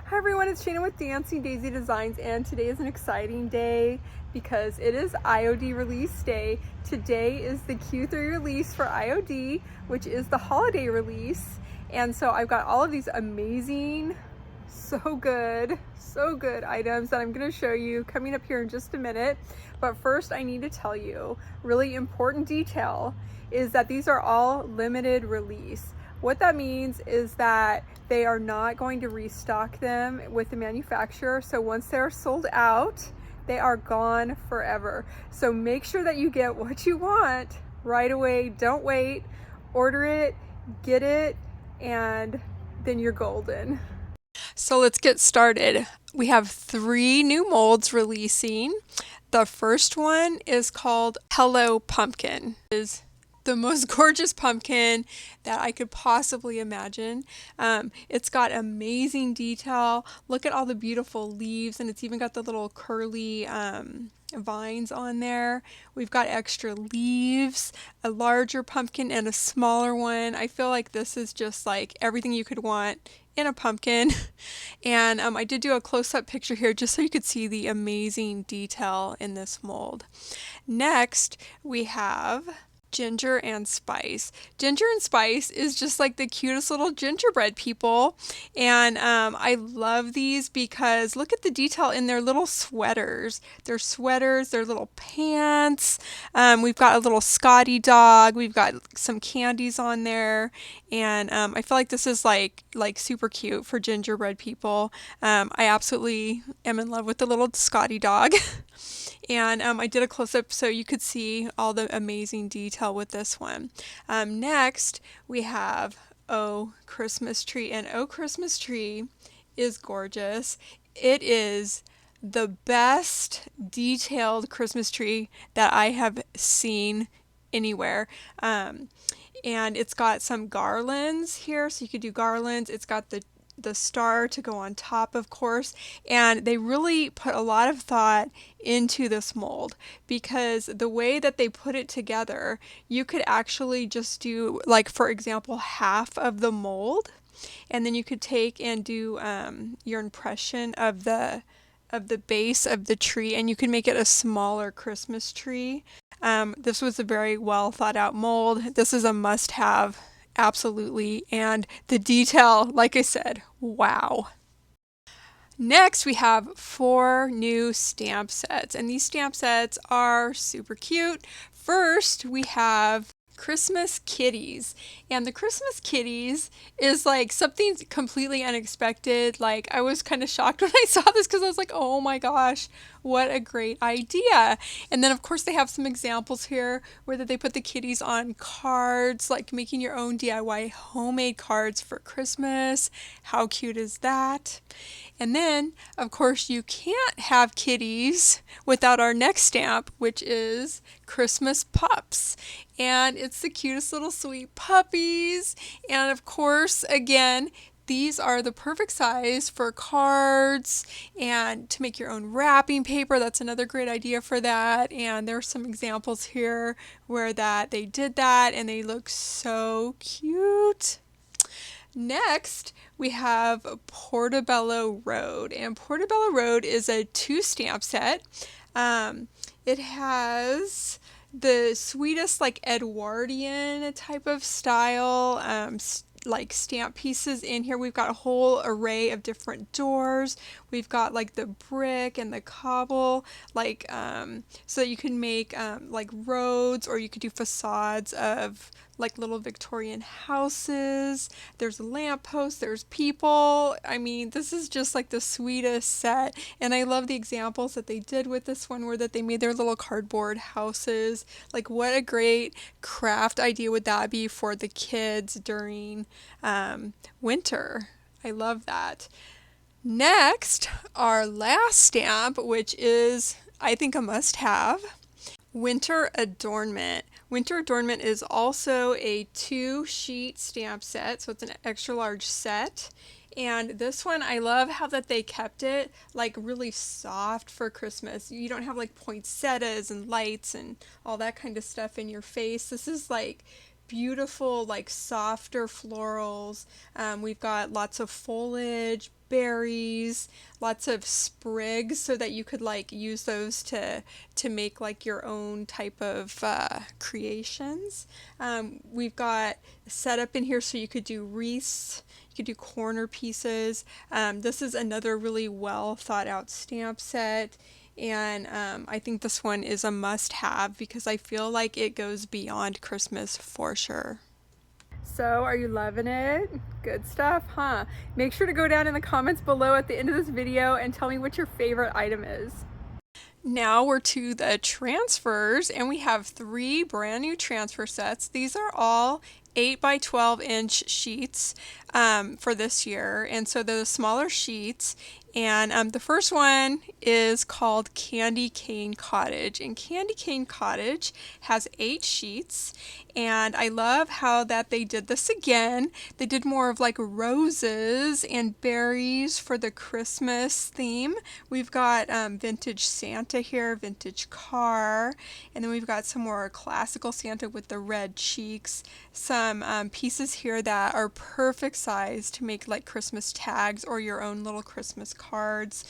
Hi everyone, it's Shana with Dancing Daisy Designs, and today is an exciting day because it is IOD release day. Today is the Q3 release for IOD, which is the holiday release. And so I've got all of these amazing, so good items that I'm going to show you coming up here in just a minute. But first I need to tell you, really important detail is that these are all limited release. What that means is that they are not going to restock them with the manufacturer. So once they're sold out, they are gone forever. So make sure that you get what you want right away. Don't wait. Order it, get it, and then you're golden. So let's get started. We have 3 new molds releasing. The first one is called Hello Pumpkin. It is the most gorgeous pumpkin that I could possibly imagine. It's got amazing detail. Look at all the beautiful leaves, and it's even got the little curly vines on there. We've got extra leaves, a larger pumpkin and a smaller one. I feel like this is just like everything you could want in a pumpkin. And I did do a close-up picture here just so you could see the amazing detail in this mold. Next, we have Ginger and Spice. Ginger and Spice is just like the cutest little gingerbread people, and I love these because look at the detail in their little sweaters. Their sweaters, their little pants. We've got a little Scotty dog. We've got some candies on there, and I feel like this is like super cute for gingerbread people. I absolutely am in love with the little Scotty dog. And I did a close-up so you could see all the amazing detail with this one. Next, we have Oh Christmas Tree. And Oh Christmas Tree is gorgeous. It is the best detailed Christmas tree that I have seen anywhere. And it's got some garlands here, so you could do garlands. It's got the star to go on top, of course, and they really put a lot of thought into this mold because the way that they put it together, you could actually just do, like, for example, half of the mold, and then you could take and do your impression of the base of the tree, and you can make it a smaller Christmas tree. This was a very well thought out mold. This is a must have. Absolutely. And the detail, like I said, wow. Next, we have 4 new stamp sets, and these stamp sets are super cute. First, we have Christmas kitties, and the Christmas kitties is like something completely unexpected. Like, I was kind of shocked when I saw this because I was like, oh my gosh, what a great idea. And then of course they have some examples here where they put the kitties on cards, like making your own DIY homemade cards for Christmas. How cute is that? And then, of course, you can't have kitties without our next stamp, which is Christmas pups. And it's the cutest little sweet puppies. And of course, again, these are the perfect size for cards and to make your own wrapping paper. That's another great idea for that. And there's some examples here where they did that and they look so cute. Next, we have Portobello Road, and Portobello Road is a 2 stamp set. It has the sweetest, like, Edwardian type of style, like stamp pieces in here. We've got a whole array of different doors. We've got like the brick and the cobble, like so that you can make like roads, or you could do facades of like little Victorian houses. There's a lamppost, there's people. I mean, this is just like the sweetest set, and I love the examples that they did with this one where they made their little cardboard houses. Like, what a great craft idea would that be for the kids during winter. I love that. Next, our last stamp, which is, I think, a must-have, Winter Adornment. Winter Adornment is also a 2-sheet stamp set, so it's an extra large set. And this one, I love how that they kept it like really soft for Christmas. You don't have like poinsettias and lights and all that kind of stuff in your face. This is like beautiful, like softer florals. We've got lots of foliage, berries, lots of sprigs so that you could like use those to make like your own type of creations. We've got set up in here so you could do wreaths, you could do corner pieces. This is another really well thought out stamp set. And I think this one is a must have because I feel like it goes beyond Christmas for sure. So, are you loving it? Good stuff, huh? Make sure to go down in the comments below at the end of this video and tell me what your favorite item is. Now we're to the transfers, and we have 3 brand new transfer sets. These are all 8 by 12 inch sheets for this year, and so they're the smaller sheets. And the first one is called Candy Cane Cottage, and Candy Cane Cottage has 8 sheets, and I love how that they did this again. They did more of like roses and berries for the Christmas theme. We've got vintage Santa here, vintage car, and then we've got some more classical Santa with the red cheeks, some pieces here that are perfect size to make like Christmas tags or your own little Christmas cards.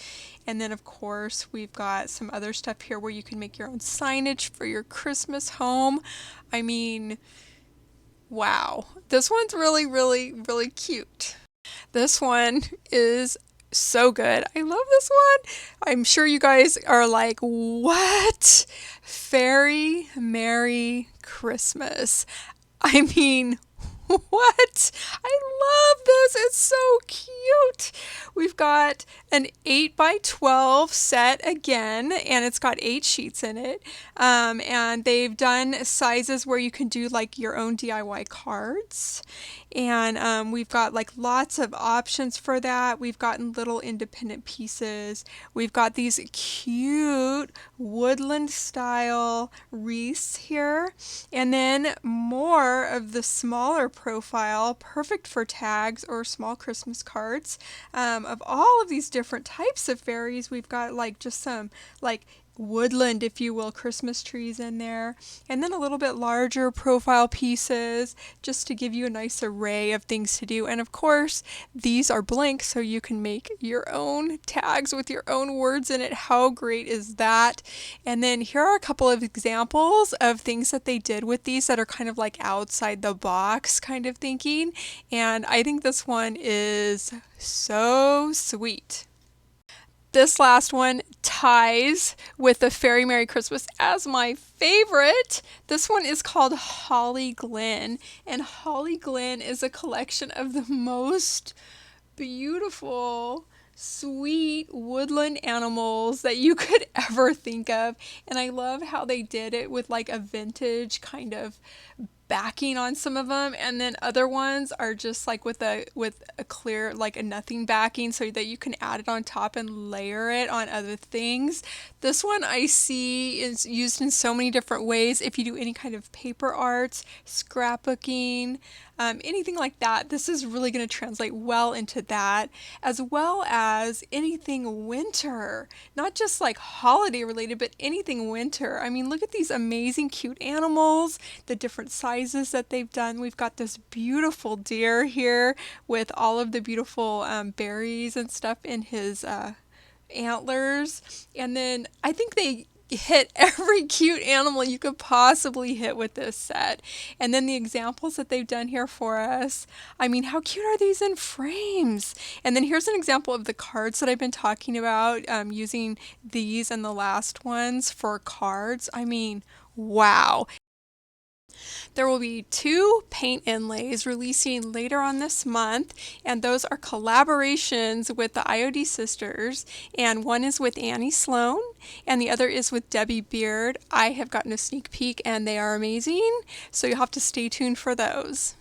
And then of course we've got some other stuff here where you can make your own signage for your Christmas home. I mean, wow, this one's really, really, really cute. This one is so good. I love this one. I'm sure you guys are like, what? Fairy Merry Christmas. I mean, what? I love this. It's so cute. We've got an 8 by 12 set again, and it's got 8 sheets in it. And they've done sizes where you can do like your own DIY cards. And we've got like lots of options for that. We've gotten little independent pieces. We've got these cute woodland style wreaths here. And then more of the smaller profile, perfect for tags or small Christmas cards. Of all of these different types of fairies, we've got like just some like woodland, if you will, Christmas trees in there, and then a little bit larger profile pieces just to give you a nice array of things to do. And of course these are blank, so you can make your own tags with your own words in it. How great is that? And then here are a couple of examples of things that they did with these that are kind of like outside the box kind of thinking, and I think this one is so sweet. This last one ties with the Fairy Merry Christmas as my favorite. This one is called Holly Glen, and Holly Glen is a collection of the most beautiful, sweet woodland animals that you could ever think of. And I love how they did it with like a vintage kind of backing on some of them, and then other ones are just like with a clear, like a nothing backing, so that you can add it on top and layer it on other things. This one I see is used in so many different ways. If you do any kind of paper arts, scrapbooking, anything like that, this is really going to translate well into that, as well as anything winter, not just like holiday related, but anything winter. I mean, look at these amazing cute animals, the different sizes that they've done. We've got this beautiful deer here with all of the beautiful berries and stuff in his antlers. And then I think they hit every cute animal you could possibly hit with this set. And then the examples that they've done here for us, I mean, how cute are these in frames? And then here's an example of the cards that I've been talking about, using these and the last ones for cards. I mean, wow. There will be 2 paint inlays releasing later on this month, and those are collaborations with the IOD sisters, and one is with Annie Sloan and the other is with Debbie Beard. I have gotten a sneak peek and they are amazing, so you'll have to stay tuned for those.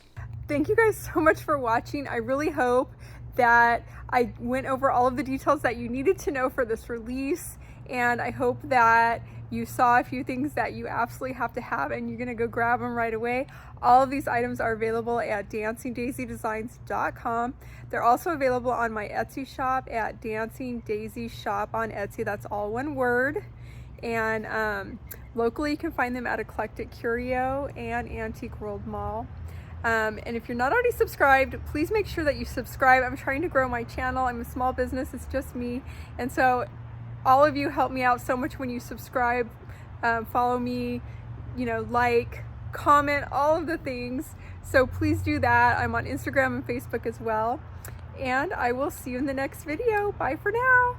Thank you guys so much for watching. I really hope that I went over all of the details that you needed to know for this release, and I hope that you saw a few things that you absolutely have to have and you're gonna go grab them right away. All of these items are available at dancingdaisydesigns.com. They're also available on my Etsy shop at Dancing Daisy Shop on Etsy. That's all one word. And locally you can find them at Eclectic Curio and Antique World Mall. And if you're not already subscribed, please make sure that you subscribe. I'm trying to grow my channel. I'm a small business, it's just me. And so all of you help me out so much when you subscribe, follow me, like, comment, all of the things. So please do that. I'm on Instagram and Facebook as well. And I will see you in the next video. Bye for now.